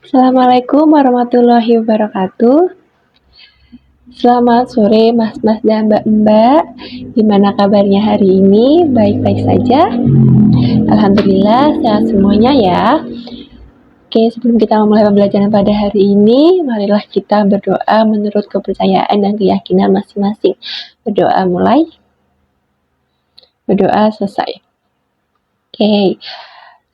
Assalamualaikum warahmatullahi wabarakatuh. Selamat sore mas-mas dan mbak-mbak. Gimana kabarnya hari ini? Baik-baik saja? Alhamdulillah sehat semuanya ya. Oke, sebelum kita memulai pembelajaran pada hari ini, marilah kita berdoa menurut kepercayaan dan keyakinan masing-masing. Berdoa mulai. Berdoa selesai. Oke.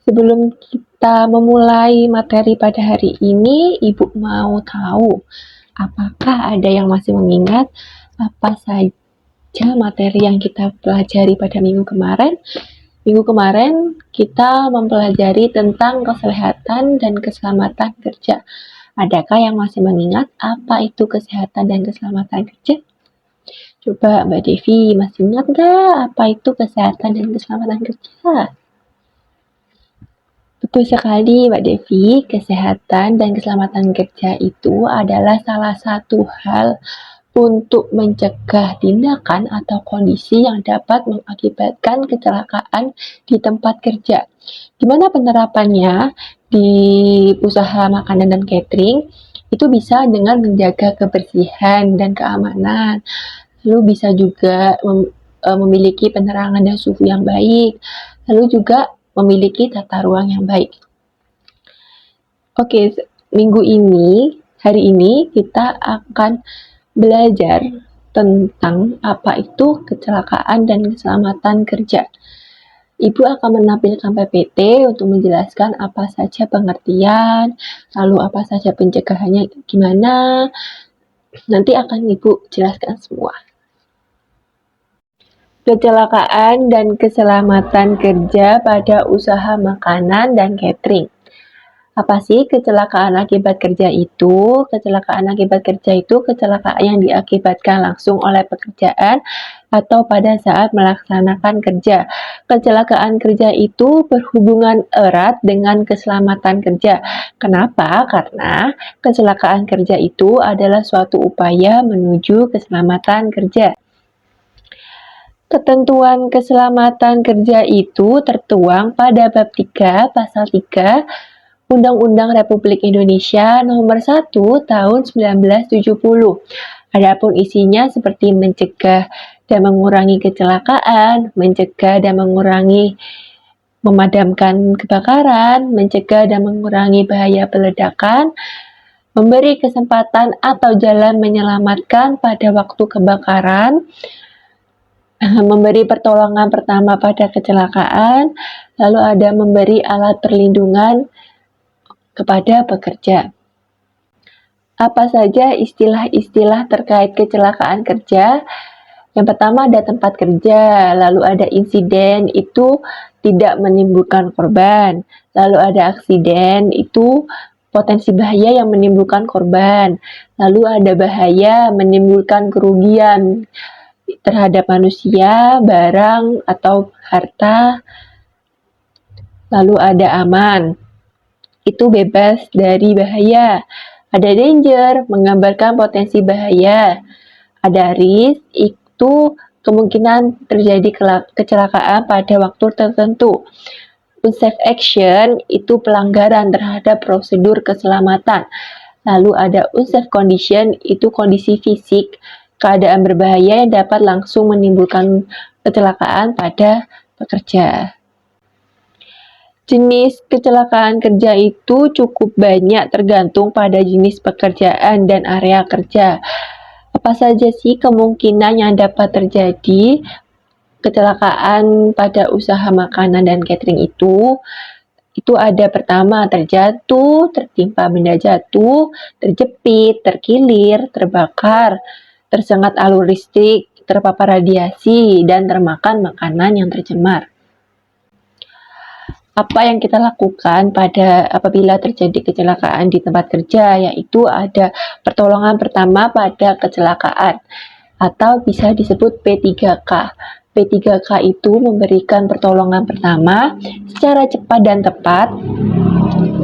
Sebelum kita memulai materi pada hari ini, Ibu mau tahu apakah ada yang masih mengingat apa saja materi yang kita pelajari pada minggu kemarin? Minggu kemarin kita mempelajari tentang kesehatan dan keselamatan kerja. Adakah yang masih mengingat apa itu kesehatan dan keselamatan kerja? Coba Mbak Devi, masih ingat nggak apa itu kesehatan dan keselamatan kerja? Betul sekali Mbak Devi, kesehatan dan keselamatan kerja itu adalah salah satu hal untuk mencegah tindakan atau kondisi yang dapat mengakibatkan kecelakaan di tempat kerja. Gimana penerapannya di usaha makanan dan catering? Itu bisa dengan menjaga kebersihan dan keamanan. Lalu bisa juga memiliki penerangan dan suhu yang baik. Lalu juga memiliki tata ruang yang baik. Oke, hari ini kita akan belajar tentang apa itu kecelakaan dan keselamatan kerja. Ibu akan menampilkan PPT untuk menjelaskan apa saja pengertian, lalu apa saja pencegahannya gimana. Nanti akan Ibu jelaskan semua. Kecelakaan dan keselamatan kerja pada usaha makanan dan catering. Apa sih kecelakaan akibat kerja itu? Kecelakaan akibat kerja itu kecelakaan yang diakibatkan langsung oleh pekerjaan atau pada saat melaksanakan kerja. Kecelakaan kerja itu berhubungan erat dengan keselamatan kerja. Kenapa? Karena kecelakaan kerja itu adalah suatu upaya menuju keselamatan kerja. Ketentuan keselamatan kerja itu tertuang pada bab 3 pasal 3 Undang-Undang Republik Indonesia Nomor 1 Tahun 1970. Adapun isinya seperti mencegah dan mengurangi kecelakaan, mencegah dan memadamkan kebakaran, mencegah dan mengurangi bahaya peledakan, memberi kesempatan atau jalan menyelamatkan pada waktu kebakaran, memberi pertolongan pertama pada kecelakaan, lalu ada memberi alat perlindungan kepada pekerja. Apa saja istilah-istilah terkait kecelakaan kerja? Yang pertama ada tempat kerja, lalu ada insiden, itu tidak menimbulkan korban. Lalu ada aksiden, itu potensi bahaya yang menimbulkan korban. Lalu ada bahaya menimbulkan kerugian terhadap manusia, barang, atau harta. Lalu ada aman, itu bebas dari bahaya. Ada danger, menggambarkan potensi bahaya. Ada risk, itu kemungkinan terjadi kecelakaan pada waktu tertentu. Unsafe action, itu pelanggaran terhadap prosedur keselamatan. Lalu ada unsafe condition, itu kondisi fisik, keadaan berbahaya yang dapat langsung menimbulkan kecelakaan pada pekerja. Jenis kecelakaan kerja itu cukup banyak tergantung pada jenis pekerjaan dan area kerja. Apa saja sih kemungkinan yang dapat terjadi kecelakaan pada usaha makanan dan catering itu? Itu ada pertama terjatuh, tertimpa benda jatuh, terjepit, terkilir, terbakar, tersengat alur listrik, terpapar radiasi, dan termakan makanan yang tercemar. Apa yang kita lakukan apabila terjadi kecelakaan di tempat kerja, yaitu ada pertolongan pertama pada kecelakaan atau bisa disebut P3K. P3K itu memberikan pertolongan pertama secara cepat dan tepat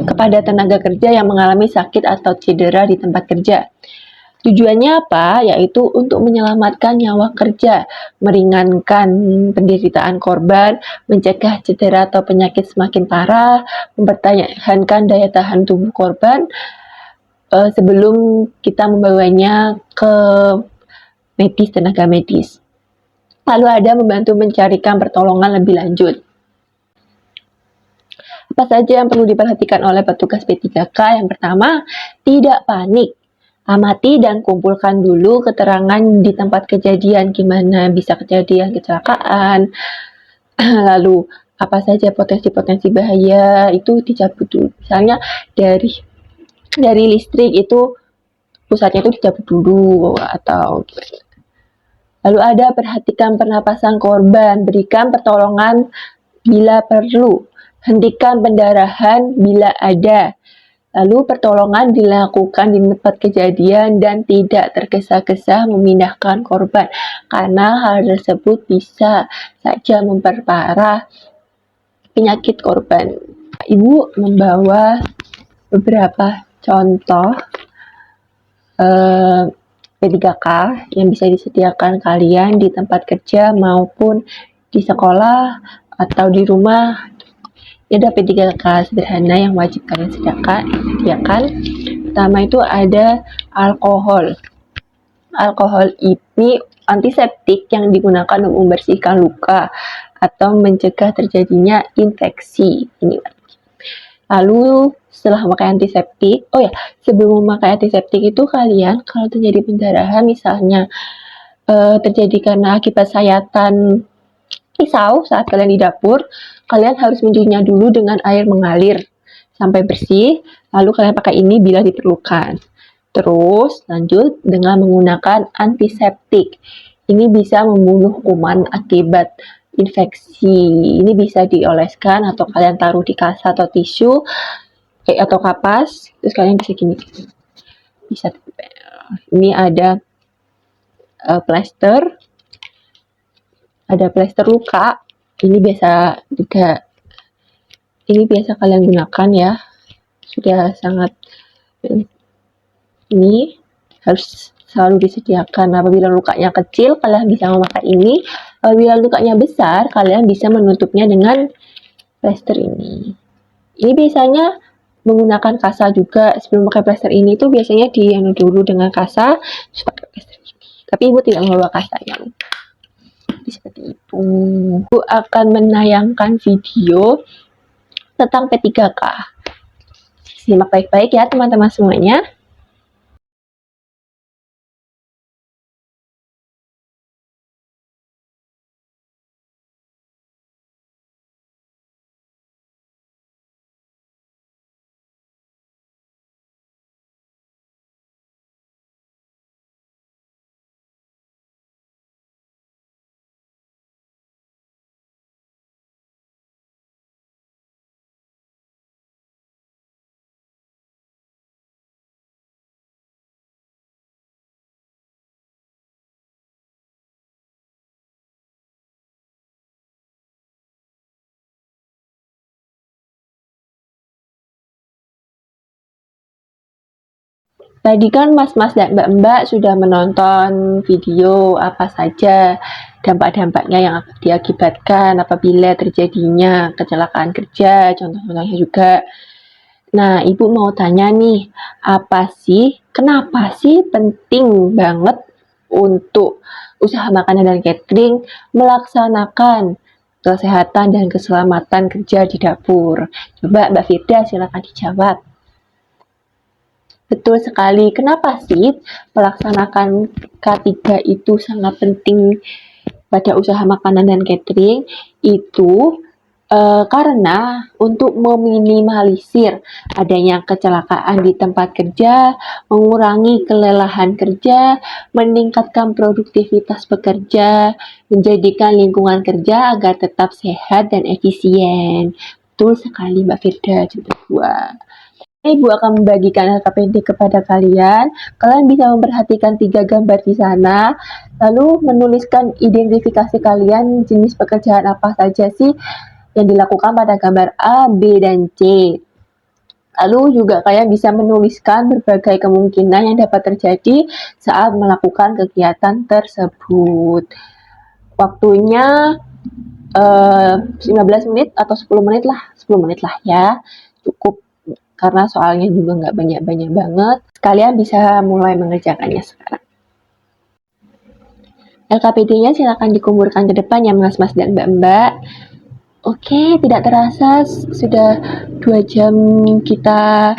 kepada tenaga kerja yang mengalami sakit atau cedera di tempat kerja. Tujuannya apa? Yaitu untuk menyelamatkan nyawa kerja, meringankan penderitaan korban, mencegah cedera atau penyakit semakin parah, mempertahankan daya tahan tubuh korban sebelum kita membawanya ke tenaga medis. Lalu ada membantu mencarikan pertolongan lebih lanjut. Apa saja yang perlu diperhatikan oleh petugas P3K? Yang pertama, tidak panik. Amati dan kumpulkan dulu keterangan di tempat kejadian, gimana bisa kejadian kecelakaan, lalu apa saja potensi-potensi bahaya itu dicabut dulu. Misalnya dari listrik itu pusatnya itu dicabut dulu atau lalu ada perhatikan pernapasan korban, berikan pertolongan bila perlu, hentikan pendarahan bila ada. Lalu pertolongan dilakukan di tempat kejadian dan tidak tergesa-gesa memindahkan korban karena hal tersebut bisa saja memperparah penyakit korban. Ibu membawa beberapa contoh P3K yang bisa disediakan kalian di tempat kerja maupun di sekolah atau di rumah. Ada P3K sederhana yang wajib kalian sediakan. Pertama itu ada alkohol. Alkohol ini antiseptik yang digunakan untuk membersihkan luka atau mencegah terjadinya infeksi. Ini. Lalu setelah memakai antiseptik, sebelum memakai antiseptik itu kalian kalau terjadi pendarahan misalnya terjadi karena akibat sayatan pisau saat kalian di dapur, kalian harus mencucinya dulu dengan air mengalir sampai bersih, lalu kalian pakai ini bila diperlukan. Terus lanjut dengan menggunakan antiseptik. Ini bisa membunuh kuman akibat infeksi. Ini bisa dioleskan atau kalian taruh di kasa atau tisu atau kapas, terus kalian bisa gini. Bisa ini ada plester. Ada plester luka, ini biasa kalian gunakan ya, sudah sangat, ini harus selalu disediakan. Apabila lukanya kecil, kalian bisa memakai ini. Apabila lukanya besar, kalian bisa menutupnya dengan plester ini. Ini biasanya menggunakan kasa juga. Sebelum pakai plester ini tuh biasanya dulu dengan kasa, terus pakai plester ini. Tapi ibu tidak membawa kasanya. Seperti itu. Aku akan menayangkan video tentang P3K. Simak baik-baik ya teman-teman semuanya. Tadi kan mas-mas dan mbak-mbak sudah menonton video apa saja dampak-dampaknya yang diakibatkan apabila terjadinya kecelakaan kerja, contoh-contohnya juga. Nah, ibu mau tanya nih, kenapa sih penting banget untuk usaha makanan dan catering melaksanakan kesehatan dan keselamatan kerja di dapur? Coba Mbak Firda silakan dijawab. Betul sekali. Kenapa sih melaksanakan K3 itu sangat penting pada usaha makanan dan catering? Itu karena untuk meminimalisir adanya kecelakaan di tempat kerja, mengurangi kelelahan kerja, meningkatkan produktivitas pekerja, menjadikan lingkungan kerja agar tetap sehat dan efisien. Betul sekali Mbak Firda, juga dua. Ibu akan membagikan LKPD kepada kalian. Kalian bisa memperhatikan 3 gambar di sana, lalu menuliskan identifikasi kalian jenis pekerjaan apa saja sih yang dilakukan pada gambar A, B, dan C. Lalu juga kalian bisa menuliskan berbagai kemungkinan yang dapat terjadi saat melakukan kegiatan tersebut. Waktunya 15 menit atau 10 menit lah, 10 menit lah ya, cukup karena soalnya juga nggak banyak-banyak banget. Kalian bisa mulai mengerjakannya sekarang. LKPD-nya silakan dikumpulkan ke depan ya mas-mas dan mbak-mbak. Oke, tidak terasa sudah 2 jam kita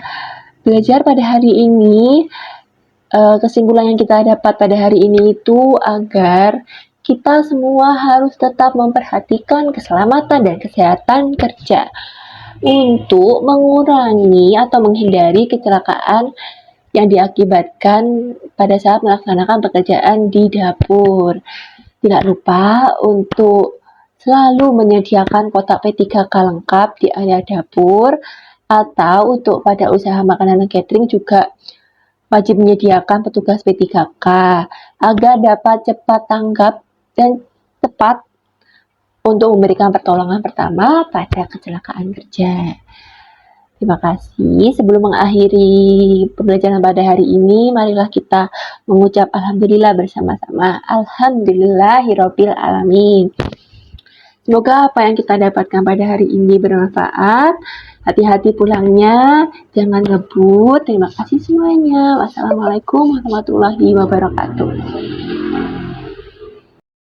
belajar pada hari ini. Kesimpulan yang kita dapat pada hari ini itu agar kita semua harus tetap memperhatikan keselamatan dan kesehatan kerja untuk mengurangi atau menghindari kecelakaan yang diakibatkan pada saat melaksanakan pekerjaan di dapur. Tidak lupa untuk selalu menyediakan kotak P3K lengkap di area dapur, atau untuk pada usaha makanan dan catering juga wajib menyediakan petugas P3K agar dapat cepat tanggap dan tepat untuk memberikan pertolongan pertama pada kecelakaan kerja. Terima kasih. Sebelum mengakhiri pembelajaran pada hari ini, marilah kita mengucap Alhamdulillah bersama-sama. Alhamdulillahirabbil alamin. Semoga apa yang kita dapatkan pada hari ini bermanfaat. Hati-hati pulangnya, jangan ngebut. Terima kasih semuanya. Wassalamualaikum warahmatullahi wabarakatuh.